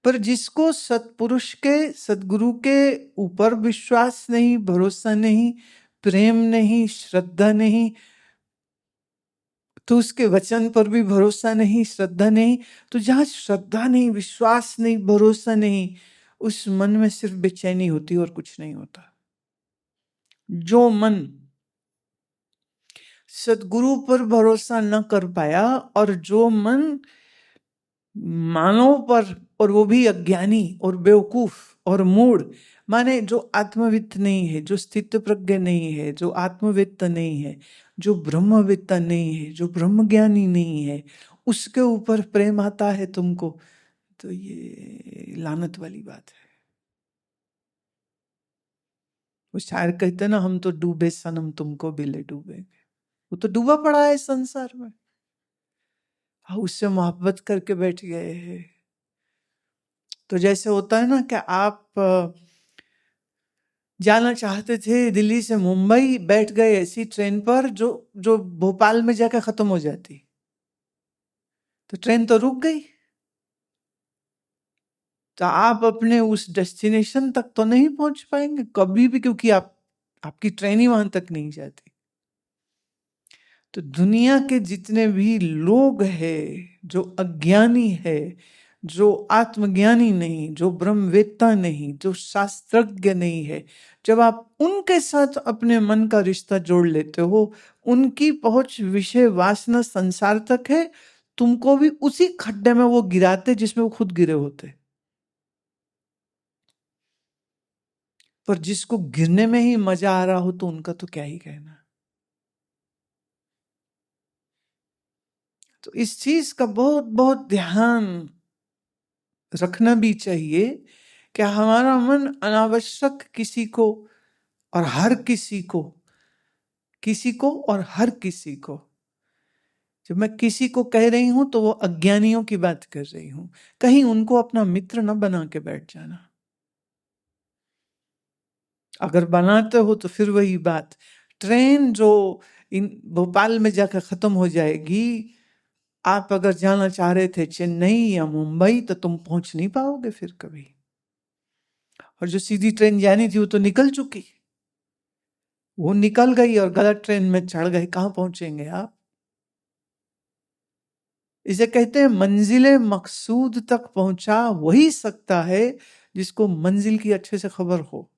पर जिसको सत्पुरुष के, सदगुरु के ऊपर विश्वास नहीं, भरोसा नहीं, प्रेम नहीं, श्रद्धा नहीं, तो उसके वचन पर भी भरोसा नहीं, श्रद्धा नहीं, तो जहां श्रद्धा नहीं, विश्वास नहीं, भरोसा नहीं, उस मन में सिर्फ बेचैनी होती और कुछ नहीं होता। जो मन सदगुरु पर भरोसा न कर पाया, और जो मन मानव पर, और वो भी अज्ञानी और बेवकूफ और मूढ़, माने जो आत्मवित्त नहीं है, जो स्थित प्रज्ञ नहीं है, जो आत्मवित्त नहीं है, जो ब्रह्मवित्त नहीं है, जो ब्रह्म ज्ञानी नहीं है, उसके ऊपर प्रेम आता है तुमको, तो ये लानत वाली बात है। वो शायर कहते ना, हम तो डूबे सनम तुमको भी ले डूबेंगे। वो तो डूबा पड़ा है संसार में, उससे मोहब्बत करके बैठ गए हैं। तो जैसे होता है ना कि आप जाना चाहते थे दिल्ली से मुंबई, बैठ गए ऐसी ट्रेन पर जो जो भोपाल में जाकर खत्म हो जाती, तो ट्रेन तो रुक गई, तो आप अपने उस डेस्टिनेशन तक तो नहीं पहुंच पाएंगे कभी भी, क्योंकि आपकी ट्रेन ही वहां तक नहीं जाती। तो दुनिया के जितने भी लोग हैं जो अज्ञानी है, जो आत्मज्ञानी नहीं, जो ब्रह्मवेत्ता नहीं, जो शास्त्रज्ञ नहीं है, जब आप उनके साथ अपने मन का रिश्ता जोड़ लेते हो, उनकी पहुंच विषय वासना संसार तक है, तुमको भी उसी खड्डे में वो गिराते जिसमें वो खुद गिरे होते। पर जिसको गिरने में ही मजा आ रहा हो तो उनका तो क्या ही कहना। तो इस चीज का बहुत बहुत ध्यान रखना भी चाहिए कि हमारा मन अनावश्यक किसी को और हर किसी को, किसी को और हर किसी को, जब मैं किसी को कह रही हूं तो वो अज्ञानियों की बात कर रही हूं, कहीं उनको अपना मित्र न बना के बैठ जाना। अगर बनाते हो तो फिर वही बात, ट्रेन जो इन भोपाल में जाकर खत्म हो जाएगी, आप अगर जाना चाह रहे थे चेन्नई या मुंबई तो तुम पहुंच नहीं पाओगे फिर कभी। और जो सीधी ट्रेन जानी थी वो तो निकल चुकी, वो निकल गई और गलत ट्रेन में चढ़ गए, कहां पहुंचेंगे आप। इसे कहते हैं मंजिले मकसूद तक पहुंचा वही सकता है जिसको मंजिल की अच्छे से खबर हो।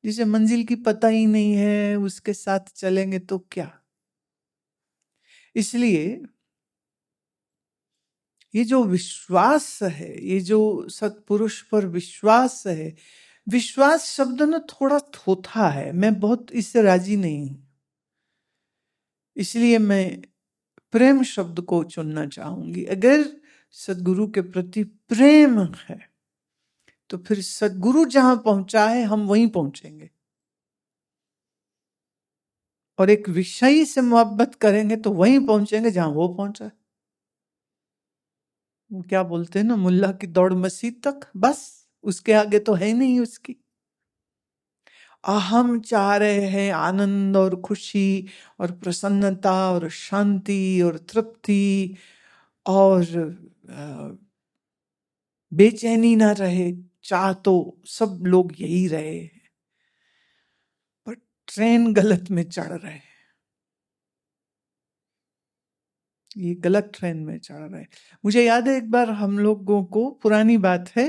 जिसे मंजिल की पता ही नहीं है उसके साथ चलेंगे तो क्या। इसलिए ये जो विश्वास है, ये जो सत्पुरुष पर विश्वास है, विश्वास शब्द ना थोड़ा थोथा है, मैं बहुत इससे राजी नहीं हूं, इसलिए मैं प्रेम शब्द को चुनना चाहूंगी। अगर सदगुरु के प्रति प्रेम है तो फिर सदगुरु जहां पहुंचा है हम वहीं पहुंचेंगे, और एक विषय से मोहब्बत करेंगे तो वहीं पहुंचेंगे जहां वो पहुंचा। वो क्या बोलते हैं ना, मुल्ला की दौड़ मस्जिद तक, बस उसके आगे तो है नहीं उसकी। हम चाह रहे हैं आनंद और खुशी और प्रसन्नता और शांति और तृप्ति, और बेचैनी ना रहे, चाह तो सब लोग यही रहे, पर ट्रेन गलत में चढ़ रहे, ये गलत ट्रेन में चढ़ रहे। मुझे याद है एक बार हम लोगों को, पुरानी बात है,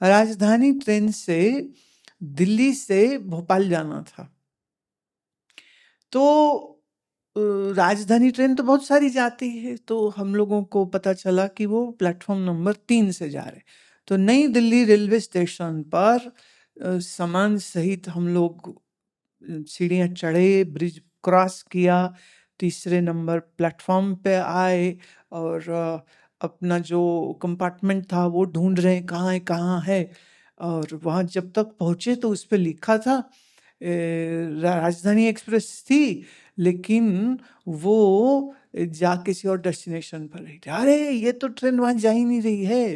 राजधानी ट्रेन से दिल्ली से भोपाल जाना था। तो राजधानी ट्रेन तो बहुत सारी जाती है, तो हम लोगों को पता चला कि वो प्लेटफॉर्म नंबर 3 से जा रहे। तो नई दिल्ली रेलवे स्टेशन पर सामान सहित हम लोग सीढ़ियाँ चढ़े, ब्रिज क्रॉस किया, तीसरे नंबर प्लेटफॉर्म पे आए, और अपना जो कंपार्टमेंट था वो ढूंढ रहे कहाँ है। और वहाँ जब तक पहुँचे तो उस पर लिखा था राजधानी एक्सप्रेस थी, लेकिन वो जा किसी और डेस्टिनेशन पर रही। अरे ये तो ट्रेन वहाँ जा ही नहीं रही है,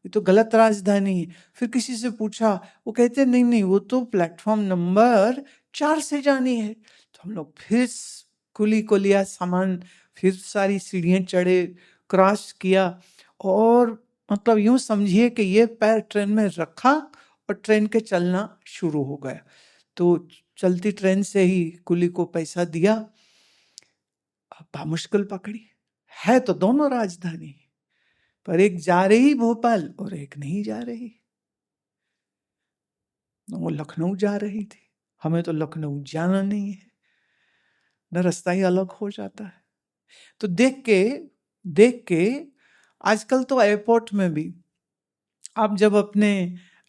ये तो गलत राजधानी है। फिर किसी से पूछा, वो कहते नहीं नहीं वो तो प्लेटफॉर्म नंबर 4 से जानी है। तो हम लोग फिर कुली को लिया सामान, फिर सारी सीढ़ियाँ चढ़े, क्रॉस किया, और मतलब यूं समझिए कि ये पैर ट्रेन में रखा और ट्रेन के चलना शुरू हो गया। तो चलती ट्रेन से ही कुली को पैसा दिया, मुश्किल पकड़ी। है तो दोनों राजधानी, पर एक जा रही भोपाल और एक नहीं जा रही। वो लखनऊ जा रही थी, हमें तो लखनऊ जाना नहीं है, न रास्ता ही अलग हो जाता है। तो देख के आजकल तो एयरपोर्ट में भी आप जब अपने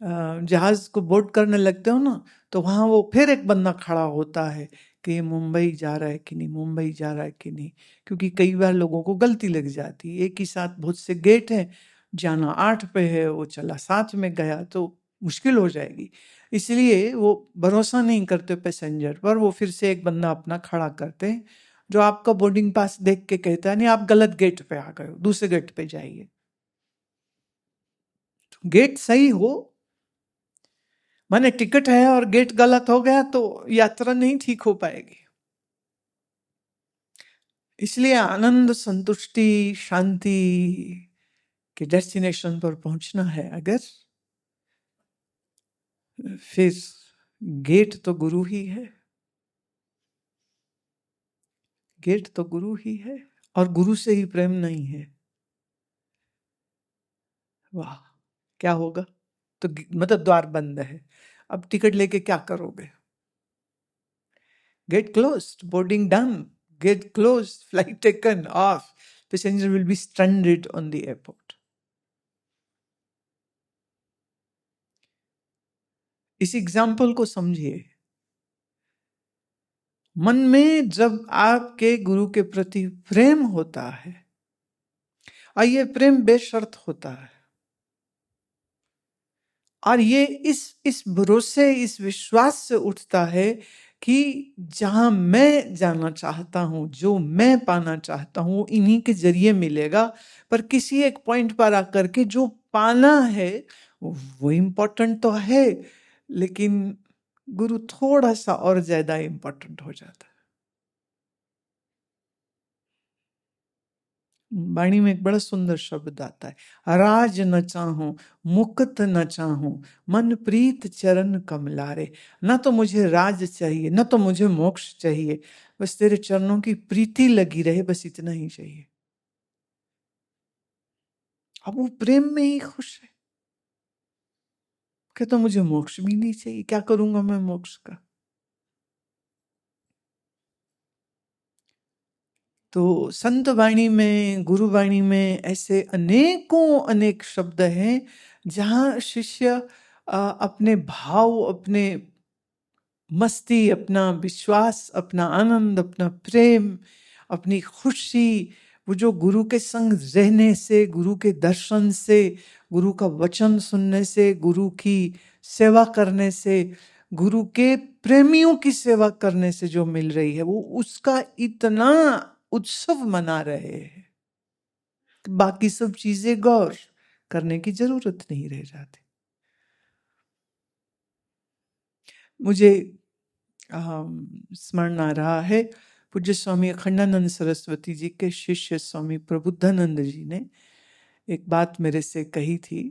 जहाज को बोर्ड करने लगते हो ना, तो वहां वो फिर एक बंदा खड़ा होता है कि ये मुंबई जा रहा है कि नहीं, मुंबई जा रहा है कि नहीं। क्योंकि कई बार लोगों को गलती लग जाती है, एक ही साथ बहुत से गेट हैं, जाना 8 पे है, वो चला 7 में गया तो मुश्किल हो जाएगी। इसलिए वो भरोसा नहीं करते पैसेंजर पर, वो फिर से एक बंदा अपना खड़ा करते हैं जो आपका बोर्डिंग पास देख के कहता है नहीं आप गलत गेट पे आ गए हो, दूसरे गेट पे जाइए। गेट सही हो, माने टिकट है और गेट गलत हो गया तो यात्रा नहीं ठीक हो पाएगी। इसलिए आनंद, संतुष्टि, शांति के डेस्टिनेशन पर पहुंचना है अगर, फिर गेट तो गुरु ही है, गेट तो गुरु ही है। और गुरु से ही प्रेम नहीं है, वाह क्या होगा। तो मतलब द्वार बंद है, अब टिकट लेके क्या करोगे। Gate closed, boarding done, gate closed, flight taken of, passenger will be stranded on the airport. इस एग्जाम्पल को समझिए। मन में जब आपके गुरु के प्रति प्रेम होता है, और ये प्रेम बेशर्त होता है, और ये इस भरोसे, इस विश्वास से उठता है कि जहां मैं जाना चाहता हूं, जो मैं पाना चाहता हूं, इन्हीं के जरिए मिलेगा। पर किसी एक पॉइंट पर आकर के जो पाना है वो इम्पोर्टेंट तो है, लेकिन गुरु थोड़ा सा और ज्यादा इम्पोर्टेंट हो जाता है। वाणी में एक बड़ा सुंदर शब्द आता है, राज न चाहूं मुक्त न चाहूं मन प्रीत चरण कमलारे। ना तो मुझे राज चाहिए, ना तो मुझे मोक्ष चाहिए, बस तेरे चरणों की प्रीति लगी रहे, बस इतना ही चाहिए। अब वो प्रेम में ही खुश है, कहता मुझे मोक्ष भी नहीं चाहिए, क्या करूंगा मैं मोक्ष का। तो संत वाणी में, गुरु वाणी में ऐसे अनेकों अनेक शब्द हैं जहां शिष्य अपने भाव, अपने मस्ती, अपना विश्वास, अपना आनंद, अपना प्रेम, अपनी खुशी, वो जो गुरु के संग रहने से, गुरु के दर्शन से, गुरु का वचन सुनने से, गुरु की सेवा करने से, गुरु के प्रेमियों की सेवा करने से जो मिल रही है, वो उसका इतना उत्सव मना रहे हैं, बाकी सब चीजें गौर करने की जरूरत नहीं रह जाती। मुझे स्मरण आ रहा है, पूज्य स्वामी अखंडानंद सरस्वती जी के शिष्य स्वामी प्रबुद्धानंद जी ने एक बात मेरे से कही थी।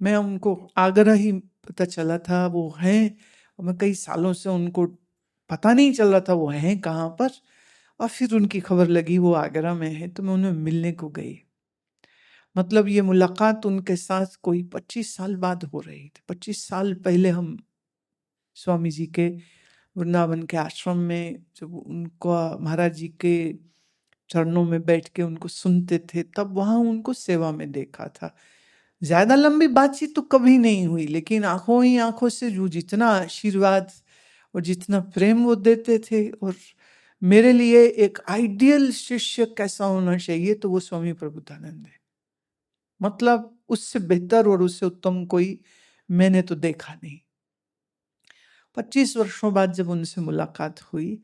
मैं उनको आगरा ही पता चला था वो हैं, और मैं कई सालों से उनको पता नहीं चल रहा था वो हैं कहाँ पर, और फिर उनकी खबर लगी वो आगरा में है, तो मैं उन्हें मिलने को गई। मतलब ये मुलाकात उनके साथ कोई 25 साल बाद हो रही थी। 25 साल पहले हम स्वामी जी के वृंदावन के आश्रम में जब उनको महाराज जी के चरणों में बैठ के उनको सुनते थे, तब वहां उनको सेवा में देखा था। ज्यादा लंबी बातचीत तो कभी नहीं हुई, लेकिन आंखों ही आंखों से जो जितना आशीर्वाद और जितना प्रेम वो देते थे, और मेरे लिए एक आइडियल शिष्य कैसा होना चाहिए तो वो स्वामी प्रबुद्धानंद है। मतलब उससे बेहतर और उससे उत्तम कोई मैंने तो देखा नहीं। 25 वर्षों बाद जब उनसे मुलाकात हुई,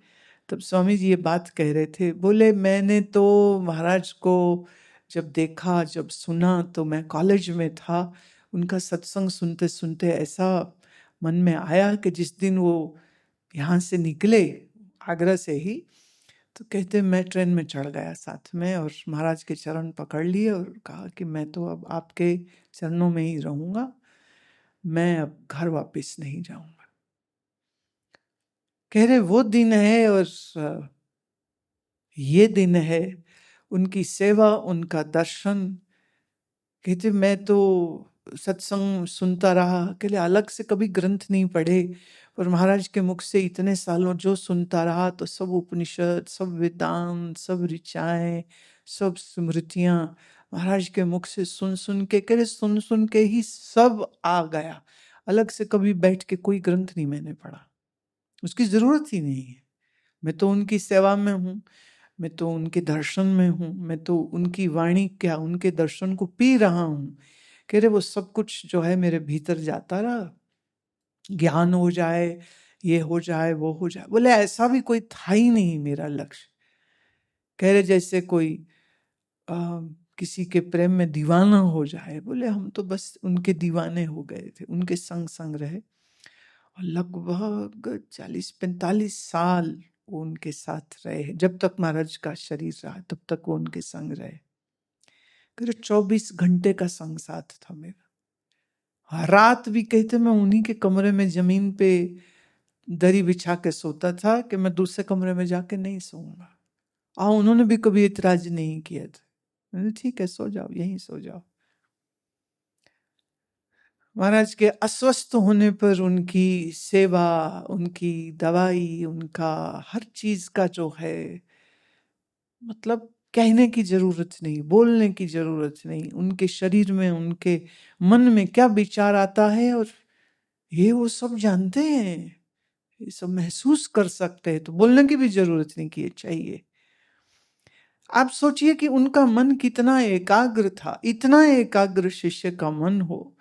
तब स्वामी जी ये बात कह रहे थे, बोले मैंने तो महाराज को जब देखा, जब सुना, तो मैं कॉलेज में था, उनका सत्संग सुनते सुनते ऐसा मन में आया कि जिस दिन वो यहाँ से निकले आगरा से ही, तो कहते मैं ट्रेन में चढ़ गया साथ में और महाराज के चरण पकड़ लिए और कहा कि मैं तो अब आपके चरणों में ही रहूंगा, मैं अब घर वापस नहीं जाऊंगा। कह रहे वो दिन है और ये दिन है, उनकी सेवा, उनका दर्शन। कहते मैं तो सत्संग सुनता रहा, अकेले अलग से कभी ग्रंथ नहीं पढ़े, पर महाराज के मुख से इतने सालों जो सुनता रहा तो सब उपनिषद, सब वेदांत, सब ऋचाएं, सब स्मृतियां महाराज के मुख से सुन सुन के, कह रहे सुन सुन के ही सब आ गया। अलग से कभी बैठ के कोई ग्रंथ नहीं मैंने पढ़ा, उसकी जरूरत ही नहीं है। मैं तो उनकी सेवा में हूँ, मैं तो उनके दर्शन में हूँ, मैं तो उनकी वाणी क्या उनके दर्शन को पी रहा हूँ। कह रहे वो सब कुछ जो है मेरे भीतर जाता रहा, ज्ञान हो जाए, ये हो जाए, वो हो जाए। बोले ऐसा भी कोई था ही नहीं मेरा लक्ष्य। कह रहे जैसे कोई किसी के प्रेम में दीवाना हो जाए, बोले हम तो बस उनके दीवाने हो गए थे, उनके संग संग रहे और लगभग 40-45 साल वो उनके साथ रहे। जब तक महाराज का शरीर रहा तब तक वो उनके संग रहे। करीब 24 घंटे का संग साथ था मेरा। रात भी कहते मैं उन्हीं के कमरे में जमीन पे दरी बिछा के सोता था कि मैं दूसरे कमरे में जाके नहीं सोऊंगा। उन्होंने भी कभी इतराज नहीं किया था, मैंने ठीक है सो जाओ, यहीं सो जाओ। महाराज के अस्वस्थ होने पर उनकी सेवा, उनकी दवाई, उनका हर चीज का जो है, मतलब कहने की जरूरत नहीं, बोलने की जरूरत नहीं। उनके शरीर में, उनके मन में क्या विचार आता है और ये वो सब जानते हैं, ये सब महसूस कर सकते हैं, तो बोलने की भी जरूरत नहीं कि ये चाहिए। आप सोचिए कि उनका मन कितना एकाग्र था। इतना एकाग्र शिष्य का मन हो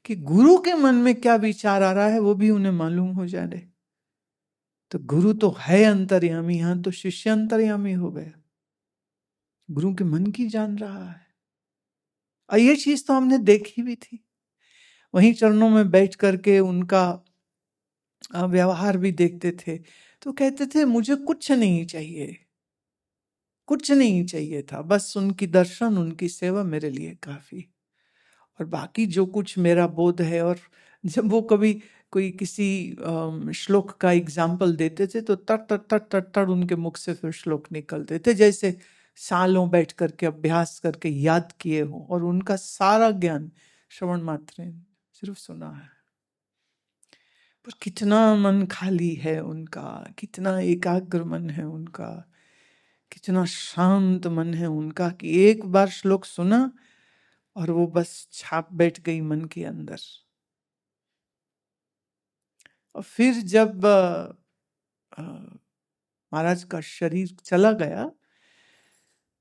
कि गुरु के मन में क्या विचार आ रहा है वो भी उन्हें मालूम हो जाए। तो गुरु तो है अंतर्यामी, यहां तो शिष्य अंतर्यामी हो गया, गुरु के मन की जान रहा है। और ये चीज तो हमने देखी भी थी, वहीं चरणों में बैठ करके उनका व्यवहार भी देखते थे। तो कहते थे मुझे कुछ नहीं चाहिए, कुछ नहीं चाहिए था, बस उनकी दर्शन, उनकी सेवा मेरे लिए काफी, और बाकी जो कुछ मेरा बोध है। और जब वो कभी कोई किसी श्लोक का एग्जाम्पल देते थे तो तट तट तट तट तट उनके मुख से फिर श्लोक निकलते थे, जैसे सालों बैठ करके अभ्यास करके याद किए हो। और उनका सारा ज्ञान श्रवण मात्र ने सिर्फ सुना है, पर कितना मन खाली है उनका, कितना एकाग्र मन है उनका, कितना शांत मन है उनका कि एक बार श्लोक सुना और वो बस छाप बैठ गई मन के अंदर। और फिर जब महाराज का शरीर चला गया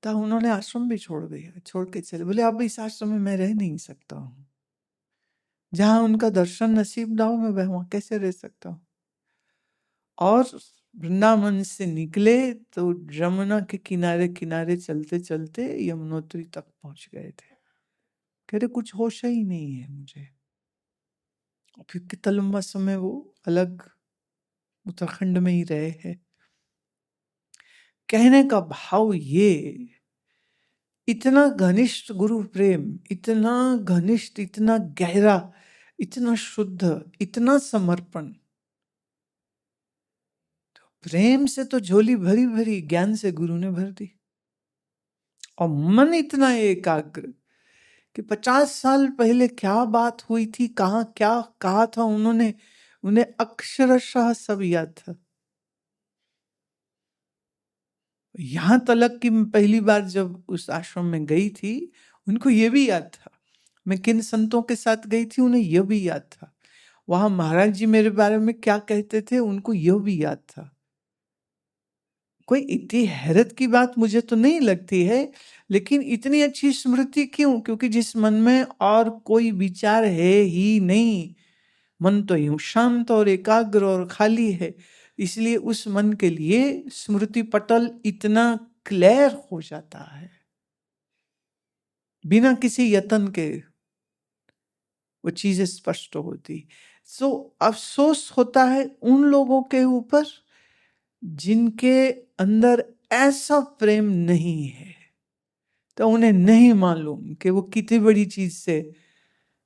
तब उन्होंने आश्रम भी छोड़ दिया, छोड़ के चले। बोले अब इस आश्रम में मैं रह नहीं सकता हूँ, जहां उनका दर्शन नसीब ना हो मैं वहां कैसे रह सकता हूँ। और वृंदावन से निकले तो यमुना के किनारे किनारे चलते चलते यमुनोत्री तक पहुंच गए थे। कह रहे कुछ होश ही नहीं है मुझे। और फिर कितना लंबा समय वो अलग उत्तराखंड में ही रहे हैं। कहने का भाव ये, इतना घनिष्ठ गुरु प्रेम, इतना घनिष्ठ, इतना गहरा, इतना शुद्ध, इतना समर्पण। तो प्रेम से तो झोली भरी भरी ज्ञान से गुरु ने भर दी। और मन इतना एकाग्र कि 50 साल पहले क्या बात हुई थी, कहाँ क्या कहा था उन्होंने, उन्हें अक्षरशः सब याद था। यहां तक कि मैं पहली बार जब उस आश्रम में गई थी उनको ये भी याद था, मैं किन संतों के साथ गई थी उन्हें यह भी याद था, वहां महाराज जी मेरे बारे में क्या कहते थे उनको यह भी याद था। कोई इतनी हैरत की बात मुझे तो नहीं लगती है, लेकिन इतनी अच्छी स्मृति क्यों? क्योंकि जिस मन में और कोई विचार है ही नहीं, मन तो यूं शांत और एकाग्र और खाली है, इसलिए उस मन के लिए स्मृति पटल इतना क्लियर हो जाता है बिना किसी यत्न के, वो चीजें स्पष्ट होती। सो अफसोस होता है उन लोगों के ऊपर जिनके अंदर ऐसा प्रेम नहीं है, तो उन्हें नहीं मालूम कि वो कितनी बड़ी चीज से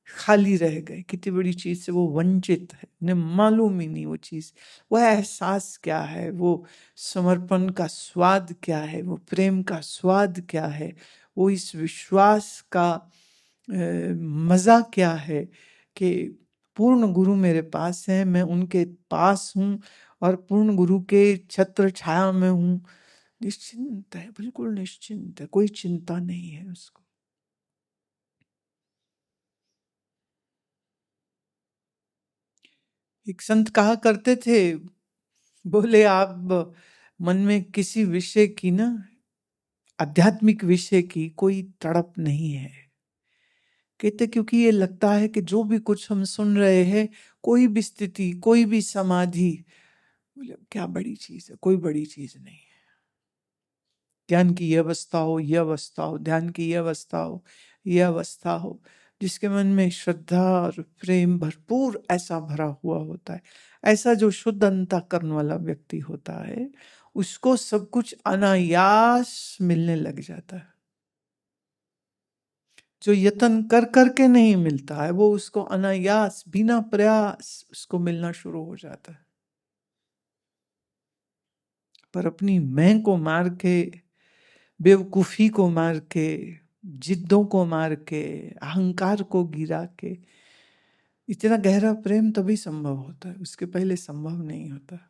खाली रह गए, कितनी बड़ी चीज से वो वंचित है। उन्हें मालूम ही नहीं वो चीज, वो एहसास क्या है, वो समर्पण का स्वाद क्या है, वो प्रेम का स्वाद क्या है, वो इस विश्वास का मजा क्या है कि पूर्ण गुरु मेरे पास है, मैं उनके पास हूँ और पूर्ण गुरु के छत्र छाया में हूँ। निश्चिंत है, बिल्कुल निश्चिंत है, कोई चिंता नहीं है उसको। एक संत कहा करते थे, बोले आप मन में किसी विषय की ना, आध्यात्मिक विषय की कोई तड़प नहीं है। कहते क्योंकि ये लगता है कि जो भी कुछ हम सुन रहे हैं, कोई भी स्थिति, कोई भी समाधि, बोले क्या बड़ी चीज है, कोई बड़ी चीज नहीं है। ज्ञान की यह अवस्था हो, यह अवस्था हो, ध्यान की यह अवस्था हो, यह अवस्था हो, जिसके मन में श्रद्धा और प्रेम भरपूर ऐसा भरा हुआ होता है, ऐसा जो शुद्ध अंतःकरण वाला व्यक्ति होता है, उसको सब कुछ अनायास मिलने लग जाता है। जो यत्न कर करके नहीं मिलता है, वो उसको अनायास बिना प्रयास उसको मिलना शुरू हो जाता है। पर अपनी मैं को मार के, बेवकूफी को मार के, जिद्दों को मार के, अहंकार को गिरा के, इतना गहरा प्रेम तभी संभव होता है, उसके पहले संभव नहीं होता।